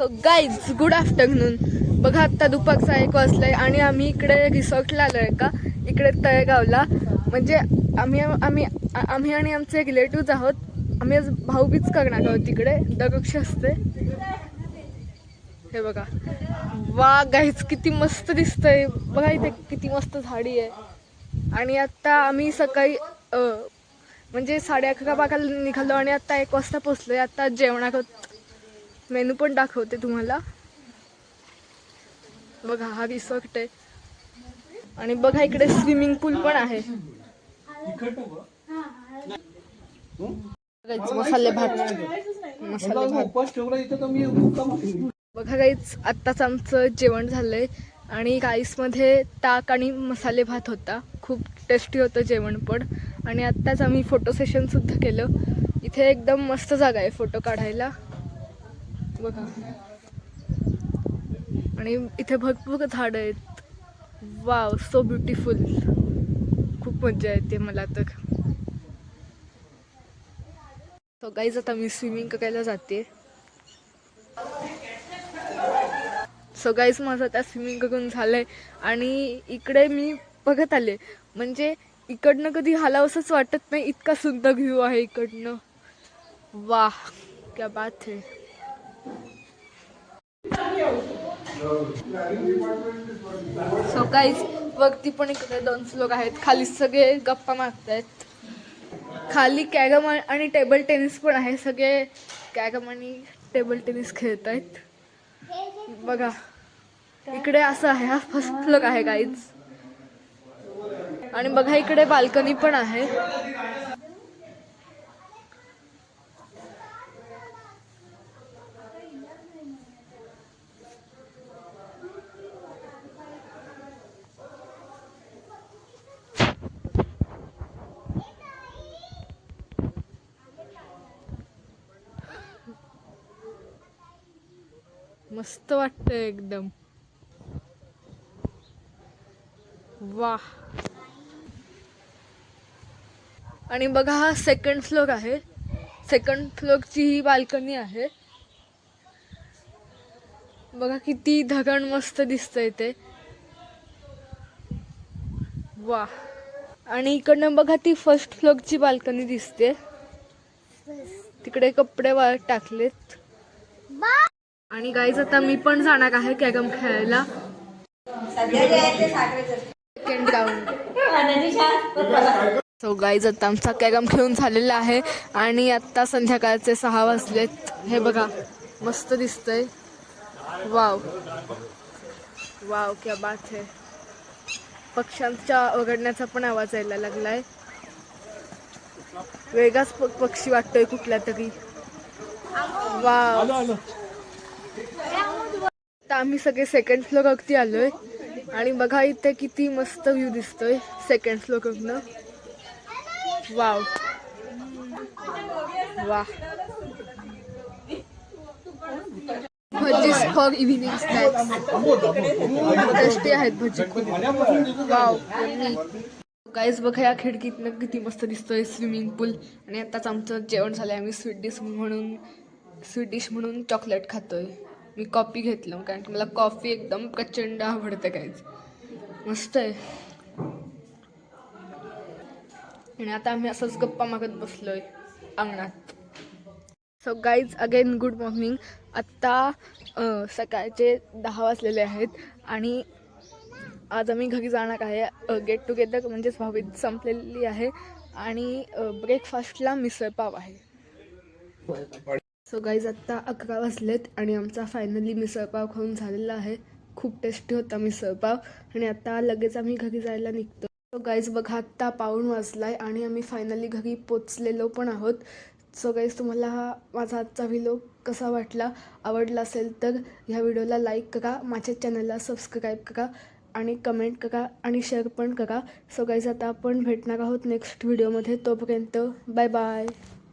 So guys good afternoon. बघा आत्ता दुपारचा 1 वाजलाय आणि आम्ही इकडे रिसॉर्टला आलो आहे का, इकडे तळेगावला. म्हणजे आम्ही आम्ही आम्ही आणि आमचे रिलेटिव्ज आहोत. आम्ही आज भाऊबीज करणार आहोत तिकडे, दरवर्षी असते. हे बघा, वा गाईज किती मस्त दिसतंय बघा, इथे किती मस्त झाडी आहे. आणि आत्ता आम्ही सकाळी म्हणजे 11:30 निघालो आणि आत्ता 1 वाजता पोचलोय. आत्ता जेवणात मेनू पण दाखवते तुम्हाला. बघा हा रिसॉर्ट आहे आणि बघा इकडे स्विमिंग पूल पण आहे. मसाले भात बघा गाईच, आत्ताच आमचं जेवण झालंय आणि राईसमध्ये ताक आणि मसाले भात होता. खूप टेस्टी होतं जेवण पण. आणि आत्ताच आम्ही फोटो सेशन सुद्धा केलं. इथे एकदम मस्त जागा आहे फोटो काढायला बघा. आणि इथे भरपूर झाडं आहेत. Wow, so beautiful. खूप मजा येते मला तर. तो गाईज आता मी स्विमिंग करायला जाते. सो गाईज माझं आता स्विमिंग करून झालंय आणि इकडे मी बघत आले. म्हणजे इकडनं कधी हलावसंच वाटत नाही, इतका सुंदर व्ह्यू आहे इकडनं. वाह, क्या बात है. सो गाईज वरती पण इकडे 2 लोक आहेत, खाली सगळे गप्पा मारतायत. खाली कॅरम आणि टेबल टेनिस पण आहे. सगळे कॅरम आणि टेबल टेनिस खेळत आहेत बघा. इकडे असं आहे, हा फर्स्ट फ्लोर आहे गाईज. आणि बघा इकडे बाल्कनी पण आहे. मस्त वाटतंय एकदम. वाह. आणि बघा हा सेकंड फ्लोर आहे. सेकंड फ्लोरची ही बाल्कनी आहे बघा. किती धगण मस्त दिसतंय ते. वाह. आणि इकडनं बघा ती फर्स्ट फ्लोरची बाल्कनी दिसते. तिकडे कपडे वाळत टाकलेत. आणि गाईज आता मी पण जाणार आहे कॅरम खेळायला. Second round. सो गाईज आता आमचा कॅरम खेळून झालेला आहे आणि आत्ता संध्याकाळचे 6 वाजलेत. हे बघा मस्त दिसतंय. वाव वाव, क्या बात है. पक्ष्यांच्या ओरडण्याचा पण आवाज यायला लागलाय. वेगळाच पक्षी वाटतोय कुठला तरी. वाव. आता आम्ही सगळे सेकंड फ्लोर वरती आलोय आणि बघा इथे किती मस्त व्ह्यू दिसतोय सेकंड फ्लोर वरनं. वाव वाह. भजी फॉर इव्हिनिंग स्नॅक्स. टेस्टी आहेत भजी. वाव. गाईज बघा या खिडकीतनं किती मस्त दिसतोय स्विमिंग पूल. आणि आताच आमचं जेवण झालंय. आम्ही स्वीट डिश म्हणून चॉकलेट खातोय. मी कॉफी घेतलं कारण की मला कॉफी एकदम प्रचंड आवडते गाईज. मस्त आहे. आणि आता आम्ही असंच गप्पा मागत बसलोय अंगणात. So guys again good morning. आत्ता सकाळचे 10 वाजलेले आहेत आणि आज आम्ही घरी जाणार आहे. गेट टुगेदर म्हणजेच भाऊबीज संपलेली आहे आणि ब्रेकफास्टला मिसळपाव आहे. सो गाईज आत्ता 11 वाजलेत आणि आमचा फायनली मिसळपाव खाऊन झालेला आहे. खूप टेस्टी होता मिसळपाव आणि आता लगेच आम्ही घरी जायला निघतो. सो गाईज बघा आत्ता 1:15 वाजलाय आणि आम्ही फायनली घरी पोचलेलो पण आहोत. सो गाईज तुम्हाला हा माझा आजचा व्हिडिओ कसा वाटला, आवडला असेल तर ह्या व्हिडिओला लाईक करा, माझ्या चॅनलला सबस्क्राईब करा आणि कमेंट करा आणि शेअर पण करा. सो गाईज आता आपण भेटणार आहोत नेक्स्ट व्हिडिओमध्ये. तोपर्यंत बाय बाय.